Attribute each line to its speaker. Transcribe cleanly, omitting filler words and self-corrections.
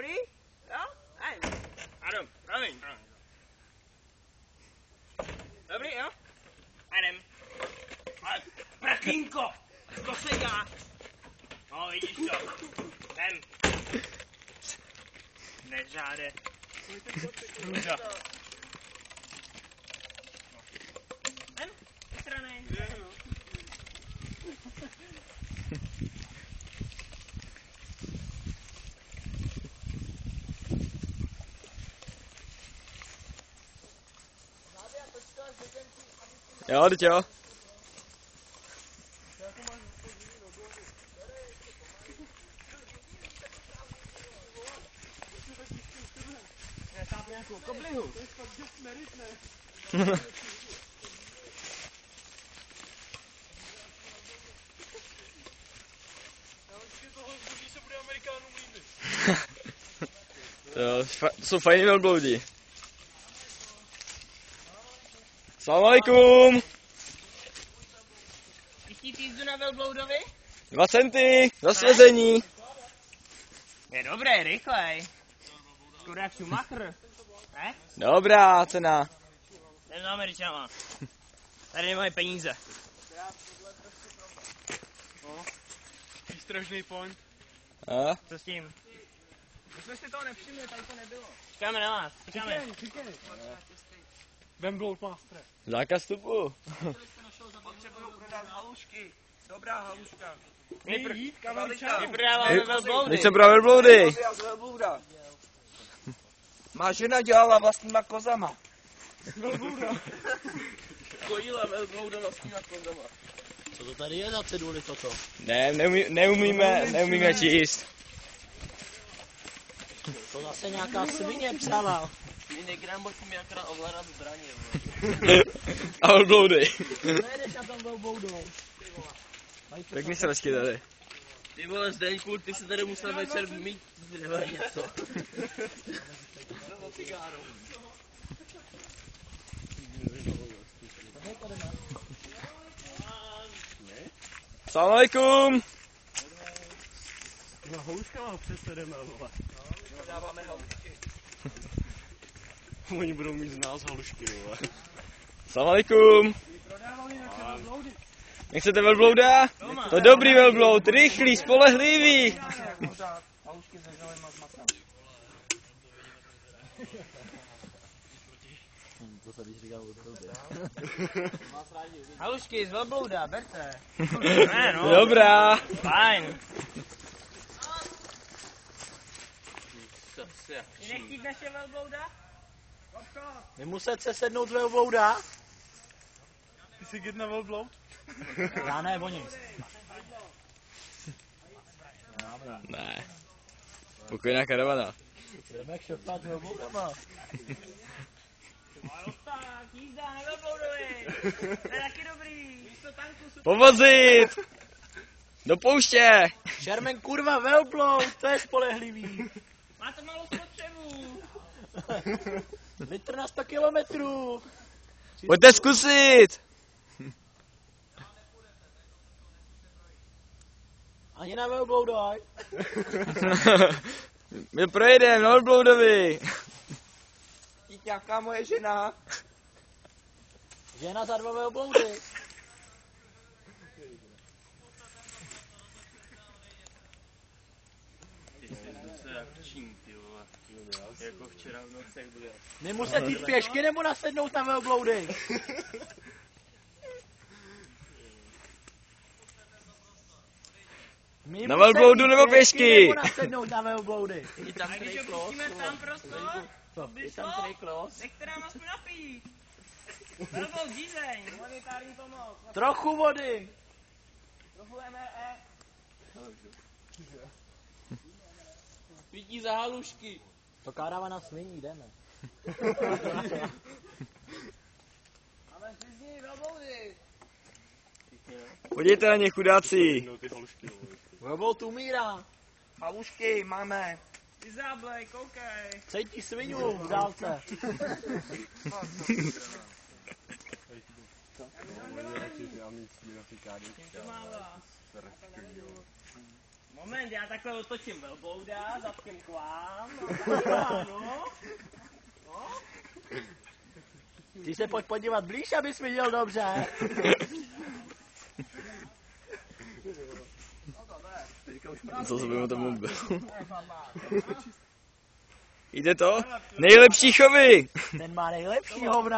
Speaker 1: Dobrý? Jo? Adam, promiň. Dobrý, jo? Adam. Ale prkínko, to se dělá. No, vidíš to. Jdem. Nežáde. Hruza. Jdem, strany.
Speaker 2: Jo, teď jo.
Speaker 1: Nějakou koblihu. To je fakt dost meritné. Já určitě tohle zboží se bude Amerikánům líbit.
Speaker 2: To jsou fajný velbloudi. Salam alaikum.
Speaker 1: Chtít jízdu na velbloudovi?
Speaker 2: 2 centy za svezení.
Speaker 1: Je dobré, rychlej. Skoro jak Schumacher. Ne?
Speaker 2: Dobrá cena.
Speaker 1: Jdem za Američanama. Tady nemají peníze.
Speaker 3: Výstražný point.
Speaker 2: A?
Speaker 1: Co s tím?
Speaker 3: My jsme si toho nevšimli, tady to nebylo.
Speaker 1: Čekáme na vás. Čekáme.
Speaker 3: Čekej. Vemblout Master.
Speaker 2: Zákaz vstupu.
Speaker 4: Potřebuju prodat halušky. Dobrá haluška.
Speaker 3: Jít, kavalčák.
Speaker 1: My prodáváme velbloudy.
Speaker 2: Teď se pro velbloudy.
Speaker 4: Má žena dělala vlastníma kozama.
Speaker 3: Velblouda.
Speaker 4: Kojila velblouda vlastníma kozama.
Speaker 5: Co to tady je za ceduly toto?
Speaker 2: Ne, neumíme číst.
Speaker 5: To zase nějaká svině psala.
Speaker 4: My negramotní akorát ovládat zbraně.
Speaker 2: A velbloudy.
Speaker 5: Nejdeš na tom velboudou.
Speaker 2: Tak mi sračky tady.
Speaker 4: Ty vole, Zdeňku, ty se tady musel večer mít něco. Nebo cigáru.
Speaker 2: Salam alaikum.
Speaker 3: No houškama přece jdeme, vole.
Speaker 4: Dáváme halušky.
Speaker 3: Oni budou mít z nás halušky, vole.
Speaker 2: Salam alaikum. Nechcete velblouda? To dobrý velbloud, rychlý, spolehlivý.
Speaker 4: Halušky se želema s makem.
Speaker 5: To se když říkám od tebe.
Speaker 1: Halušky z velblouda, berte. Ne, no.
Speaker 2: Dobrá.
Speaker 1: Fajn. Nechtít naše velblouda?
Speaker 5: Nemuset se sednout velbouda?
Speaker 3: Ty jsi git na velbloud?
Speaker 5: Já ne, oni.
Speaker 2: Ne. Pokojná karavana.
Speaker 5: Jdeme jak šopat velboudama.
Speaker 1: Tak, jízda na velbloudovi. To je taky dobrý. Místo tanku super.
Speaker 2: Povozit. Do pouště.
Speaker 5: Sherman kurva velbloud, to je spolehlivý.
Speaker 1: Má to malou spotřebu.
Speaker 5: Litr na 100 kilometrů.
Speaker 2: Pojďte zkusit.
Speaker 5: Ani na velbloudaj.
Speaker 2: My projedeme na velbloudovi.
Speaker 4: Jaká moje žena?
Speaker 5: Žena za 2 velbloudy.
Speaker 4: Jako včera v noci, jak bude.
Speaker 5: Nemuset jít pěšky nebo nasednout na velbloudy.
Speaker 2: Na velbloudu nebo pěšky?
Speaker 5: Nebo nasednout na velbloudy.
Speaker 4: Je tam
Speaker 1: A když ho
Speaker 4: trejklos.
Speaker 1: pustíme tam prostor,
Speaker 4: Je tam trejklos.
Speaker 1: nechte nám aspoň napít. Velbloud dízeň, humanitární pomoc.
Speaker 5: Trochu vody.
Speaker 1: Trochu MRE.
Speaker 4: Pití za halušky.
Speaker 5: To karavana sviní, jdeme.
Speaker 1: Ale zbyzní velbloudy.
Speaker 2: Podívejte na ně, chudáci.
Speaker 3: No ty halušky, vole.
Speaker 5: Velbloud umírá.
Speaker 4: Halušky máme.
Speaker 1: Ty záblej, koukej.
Speaker 5: Cejtí svinu v dálce.
Speaker 1: To má vás. Moment, já takhle otočím velblouda, zadkem k vám. No.
Speaker 5: Ty se pojď podívat blíž, abys viděl dobře.
Speaker 2: Co se budeme tomu byl? Jde to? Nejlepší chovy!
Speaker 5: Ten má nejlepší hovna.